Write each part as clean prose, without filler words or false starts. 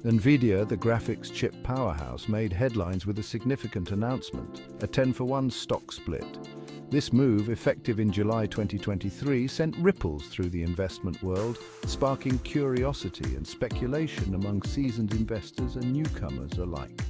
Nvidia, the graphics chip powerhouse, made headlines with a significant announcement, a 10-for-1 stock split. This move, effective in July 2023, sent ripples through the investment world, sparking curiosity and speculation among seasoned investors and newcomers alike.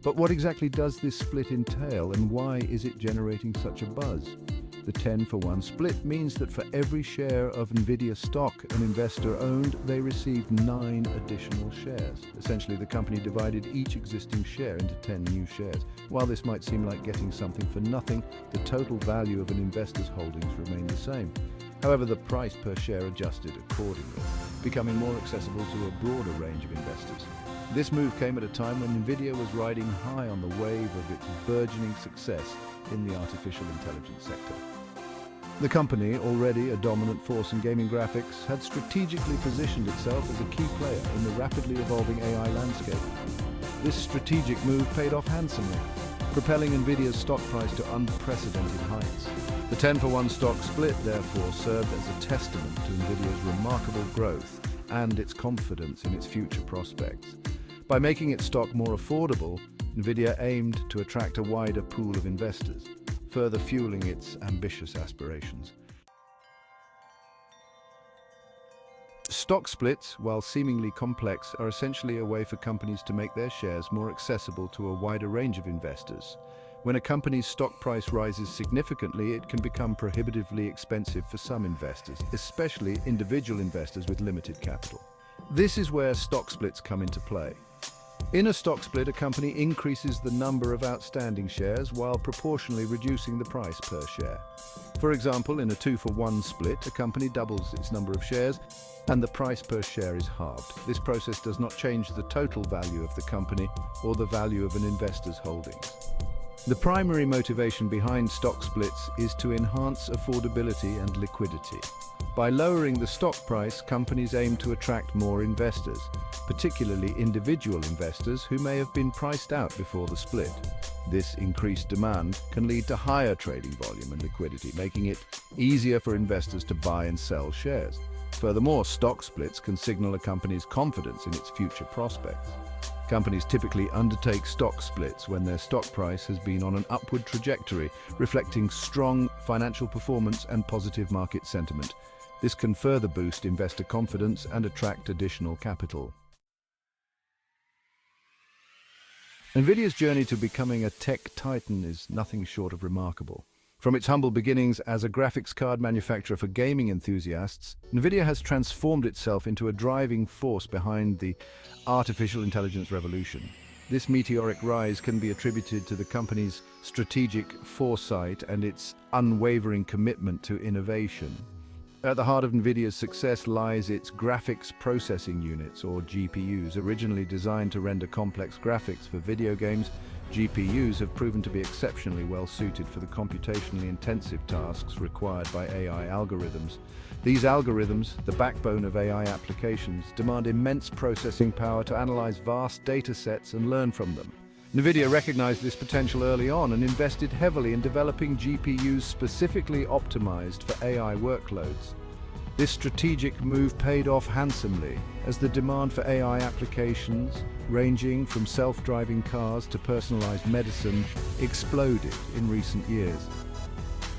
But what exactly does this split entail, and why is it generating such a buzz? The 10-for-1 split means that for every share of Nvidia stock an investor owned, they received 9 additional shares. Essentially, the company divided each existing share into 10 new shares. While this might seem like getting something for nothing, the total value of an investor's holdings remained the same. However, the price per share adjusted accordingly, becoming more accessible to a broader range of investors. This move came at a time when Nvidia was riding high on the wave of its burgeoning success in the artificial intelligence sector. The company, already a dominant force in gaming graphics, had strategically positioned itself as a key player in the rapidly evolving AI landscape. This strategic move paid off handsomely, propelling Nvidia's stock price to unprecedented heights. The 10-for-1 stock split, therefore, served as a testament to Nvidia's remarkable growth and its confidence in its future prospects. By making its stock more affordable, Nvidia aimed to attract a wider pool of investors, further fueling its ambitious aspirations. Stock splits, while seemingly complex, are essentially a way for companies to make their shares more accessible to a wider range of investors. When a company's stock price rises significantly, it can become prohibitively expensive for some investors, especially individual investors with limited capital. This is where stock splits come into play. In a stock split, a company increases the number of outstanding shares while proportionally reducing the price per share. For example, in a 2-for-1 split, a company doubles its number of shares and the price per share is halved. This process does not change the total value of the company or the value of an investor's holdings. The primary motivation behind stock splits is to enhance affordability and liquidity. By lowering the stock price, companies aim to attract more investors, particularly individual investors who may have been priced out before the split. This increased demand can lead to higher trading volume and liquidity, making it easier for investors to buy and sell shares. Furthermore, stock splits can signal a company's confidence in its future prospects. Companies typically undertake stock splits when their stock price has been on an upward trajectory, reflecting strong financial performance and positive market sentiment. This can further boost investor confidence and attract additional capital. Nvidia's journey to becoming a tech titan is nothing short of remarkable. From its humble beginnings as a graphics card manufacturer for gaming enthusiasts, Nvidia has transformed itself into a driving force behind the artificial intelligence revolution. This meteoric rise can be attributed to the company's strategic foresight and its unwavering commitment to innovation. At the heart of Nvidia's success lies its graphics processing units, or GPUs. Originally designed to render complex graphics for video games, GPUs have proven to be exceptionally well suited for the computationally intensive tasks required by AI algorithms. These algorithms, the backbone of AI applications, demand immense processing power to analyze vast data sets and learn from them. Nvidia recognized this potential early on and invested heavily in developing GPUs specifically optimized for AI workloads. This strategic move paid off handsomely, as the demand for AI applications, ranging from self-driving cars to personalized medicine, exploded in recent years.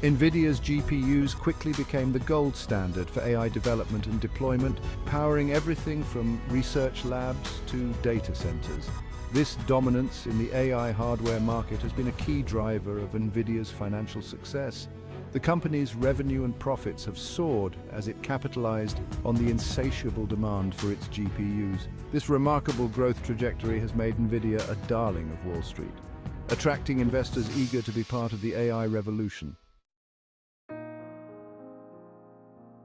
Nvidia's GPUs quickly became the gold standard for AI development and deployment, powering everything from research labs to data centers. This dominance in the AI hardware market has been a key driver of Nvidia's financial success. The company's revenue and profits have soared as it capitalized on the insatiable demand for its GPUs. This remarkable growth trajectory has made Nvidia a darling of Wall Street, attracting investors eager to be part of the AI revolution.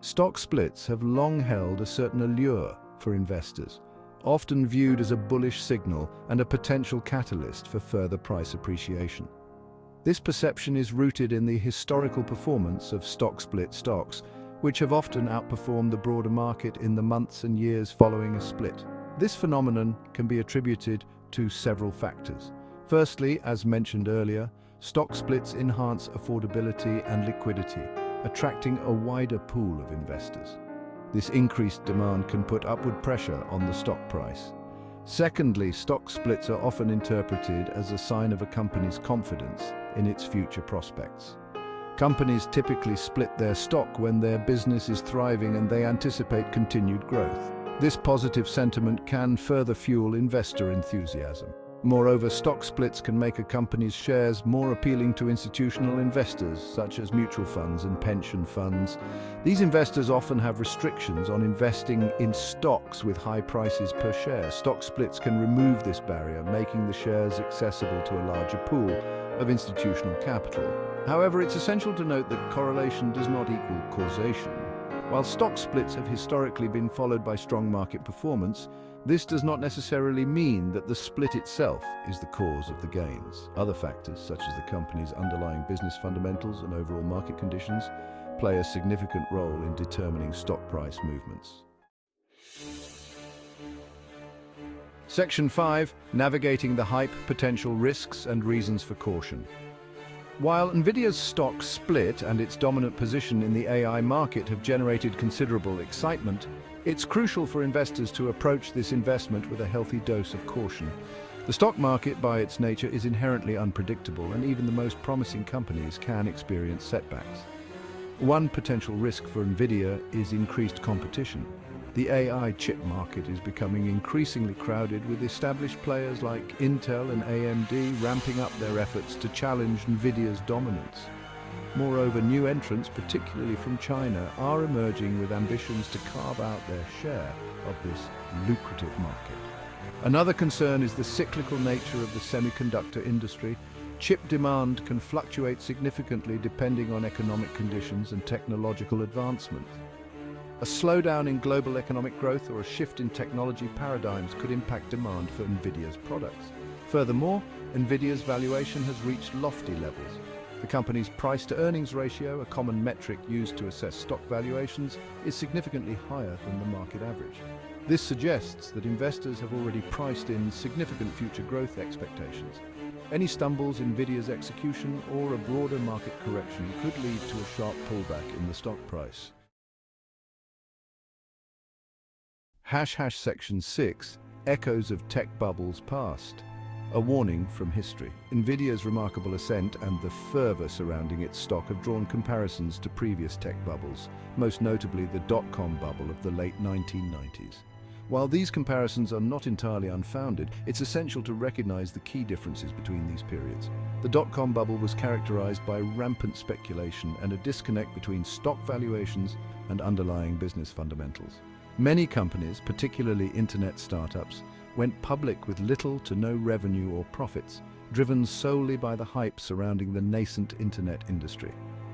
Stock splits have long held a certain allure for investors, often viewed as a bullish signal and a potential catalyst for further price appreciation. This perception is rooted in the historical performance of stock split stocks, which have often outperformed the broader market in the months and years following a split. This phenomenon can be attributed to several factors. Firstly, as mentioned earlier, stock splits enhance affordability and liquidity, attracting a wider pool of investors. This increased demand can put upward pressure on the stock price. Secondly, stock splits are often interpreted as a sign of a company's confidence in its future prospects. Companies typically split their stock when their business is thriving and they anticipate continued growth. This positive sentiment can further fuel investor enthusiasm. Moreover, stock splits can make a company's shares more appealing to institutional investors, such as mutual funds and pension funds. These investors often have restrictions on investing in stocks with high prices per share. Stock splits can remove this barrier, making the shares accessible to a larger pool of institutional capital. However, it's essential to note that correlation does not equal causation. While stock splits have historically been followed by strong market performance, this does not necessarily mean that the split itself is the cause of the gains. Other factors, such as the company's underlying business fundamentals and overall market conditions, play a significant role in determining stock price movements. Section 5. Navigating the hype, potential risks and reasons for caution. While Nvidia's stock split and its dominant position in the AI market have generated considerable excitement, it's crucial for investors to approach this investment with a healthy dose of caution. The stock market, by its nature, is inherently unpredictable, and even the most promising companies can experience setbacks. One potential risk for Nvidia is increased competition. The AI chip market is becoming increasingly crowded, with established players like Intel and AMD ramping up their efforts to challenge Nvidia's dominance. Moreover, new entrants, particularly from China, are emerging with ambitions to carve out their share of this lucrative market. Another concern is the cyclical nature of the semiconductor industry. Chip demand can fluctuate significantly depending on economic conditions and technological advancement. A slowdown in global economic growth or a shift in technology paradigms could impact demand for Nvidia's products. Furthermore, Nvidia's valuation has reached lofty levels. The company's price-to-earnings ratio, a common metric used to assess stock valuations, is significantly higher than the market average. This suggests that investors have already priced in significant future growth expectations. Any stumbles in Nvidia's execution or a broader market correction could lead to a sharp pullback in the stock price. Section 6. Echoes of tech bubbles past. A warning from history. Nvidia's remarkable ascent and the fervor surrounding its stock have drawn comparisons to previous tech bubbles, most notably the dot-com bubble of the late 1990s. While these comparisons are not entirely unfounded, it's essential to recognize the key differences between these periods. The dot-com bubble was characterized by rampant speculation and a disconnect between stock valuations and underlying business fundamentals. Many companies, particularly internet startups, went public with little to no revenue or profits, driven solely by the hype surrounding the nascent internet industry.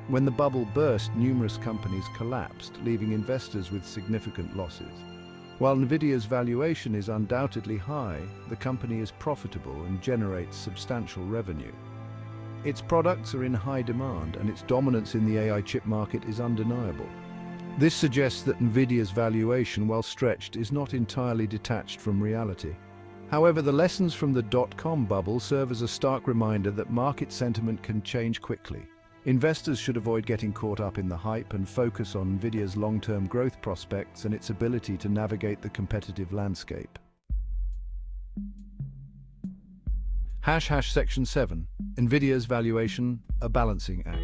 When the bubble burst, numerous companies collapsed, leaving investors with significant losses. While Nvidia's valuation is undoubtedly high, the company is profitable and generates substantial revenue. Its products are in high demand, and its dominance in the AI chip market is undeniable. This suggests that Nvidia's valuation, while stretched, is not entirely detached from reality. However, the lessons from the dot-com bubble serve as a stark reminder that market sentiment can change quickly. Investors should avoid getting caught up in the hype and focus on Nvidia's long-term growth prospects and its ability to navigate the competitive landscape. Section 7. Nvidia's valuation, a balancing act.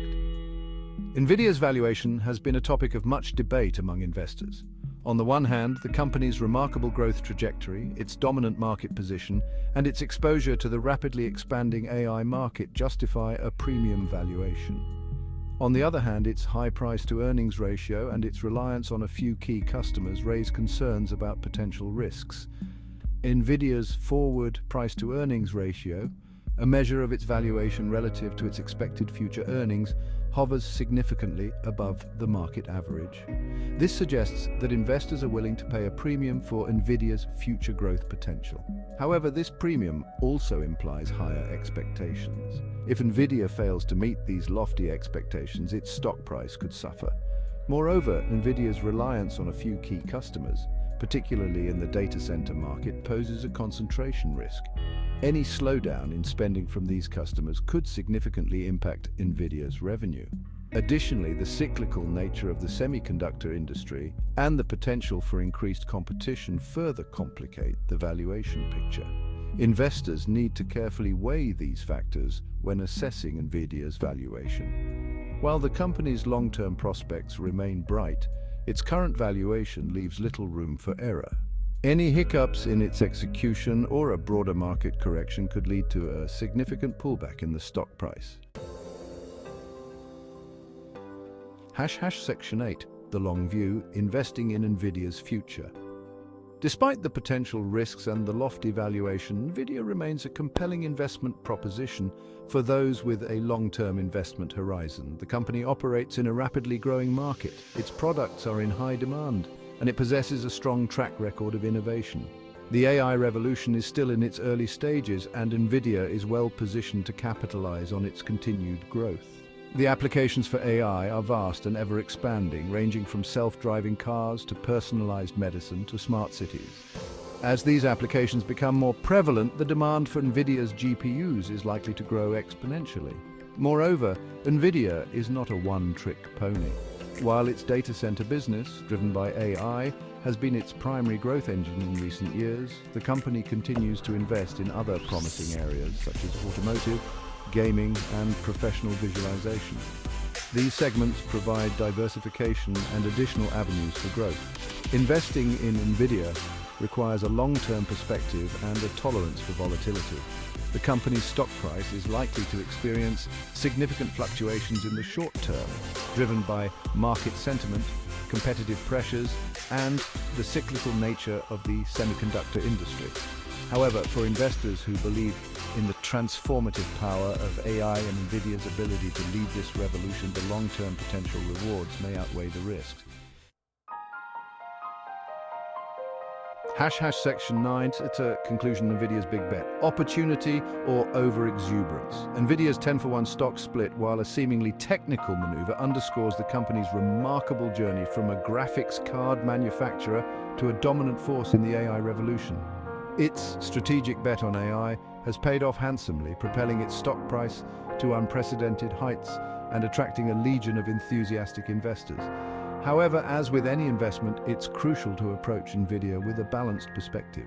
Nvidia's valuation has been a topic of much debate among investors. On the one hand, the company's remarkable growth trajectory, its dominant market position, and its exposure to the rapidly expanding AI market justify a premium valuation. On the other hand, its high price-to-earnings ratio and its reliance on a few key customers raise concerns about potential risks. Nvidia's forward price-to-earnings ratio, a measure of its valuation relative to its expected future earnings, hovers significantly above the market average. This suggests that investors are willing to pay a premium for Nvidia's future growth potential. However, this premium also implies higher expectations. If Nvidia fails to meet these lofty expectations, its stock price could suffer. Moreover, Nvidia's reliance on a few key customers, particularly in the data center market, poses a concentration risk. Any slowdown in spending from these customers could significantly impact Nvidia's revenue. Additionally, the cyclical nature of the semiconductor industry and the potential for increased competition further complicate the valuation picture. Investors need to carefully weigh these factors when assessing Nvidia's valuation. While the company's long-term prospects remain bright, its current valuation leaves little room for error. Any hiccups in its execution or a broader market correction could lead to a significant pullback in the stock price. Section 8, the long view, investing in Nvidia's future. Despite the potential risks and the lofty valuation, Nvidia remains a compelling investment proposition for those with a long-term investment horizon. The company operates in a rapidly growing market, its products are in high demand, and it possesses a strong track record of innovation. The AI revolution is still in its early stages, and Nvidia is well positioned to capitalize on its continued growth. The applications for AI are vast and ever-expanding, ranging from self-driving cars to personalized medicine to smart cities. As these applications become more prevalent, the demand for Nvidia's GPUs is likely to grow exponentially. Moreover, Nvidia is not a one-trick pony. While its data center business, driven by AI, has been its primary growth engine in recent years, the company continues to invest in other promising areas such as automotive, gaming, and professional visualization. These segments provide diversification and additional avenues for growth. Investing in Nvidia requires a long-term perspective and a tolerance for volatility. The company's stock price is likely to experience significant fluctuations in the short term, driven by market sentiment, competitive pressures, and the cyclical nature of the semiconductor industry. However, for investors who believe in the transformative power of AI and Nvidia's ability to lead this revolution, the long-term potential rewards may outweigh the risks. Section 9, it's a conclusion of Nvidia's Big Bet. Opportunity or overexuberance. Nvidia's 10-for-1 stock split, while a seemingly technical maneuver, underscores the company's remarkable journey from a graphics card manufacturer to a dominant force in the AI revolution. Its strategic bet on AI has paid off handsomely, propelling its stock price to unprecedented heights and attracting a legion of enthusiastic investors. However, as with any investment, it's crucial to approach Nvidia with a balanced perspective,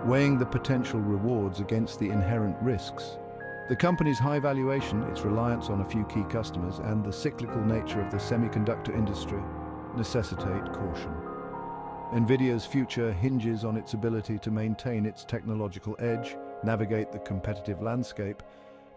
weighing the potential rewards against the inherent risks. The company's high valuation, its reliance on a few key customers, and the cyclical nature of the semiconductor industry necessitate caution. Nvidia's future hinges on its ability to maintain its technological edge, navigate the competitive landscape,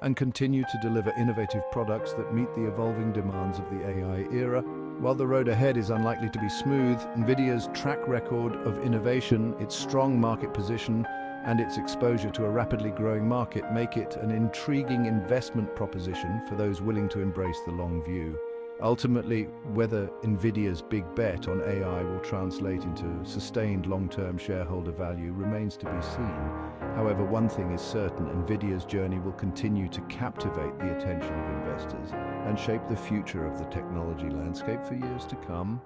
and continue to deliver innovative products that meet the evolving demands of the AI era. While the road ahead is unlikely to be smooth, Nvidia's track record of innovation, its strong market position, and its exposure to a rapidly growing market make it an intriguing investment proposition for those willing to embrace the long view. Ultimately, whether Nvidia's big bet on AI will translate into sustained long-term shareholder value remains to be seen. However, one thing is certain: Nvidia's journey will continue to captivate the attention of investors and shape the future of the technology landscape for years to come.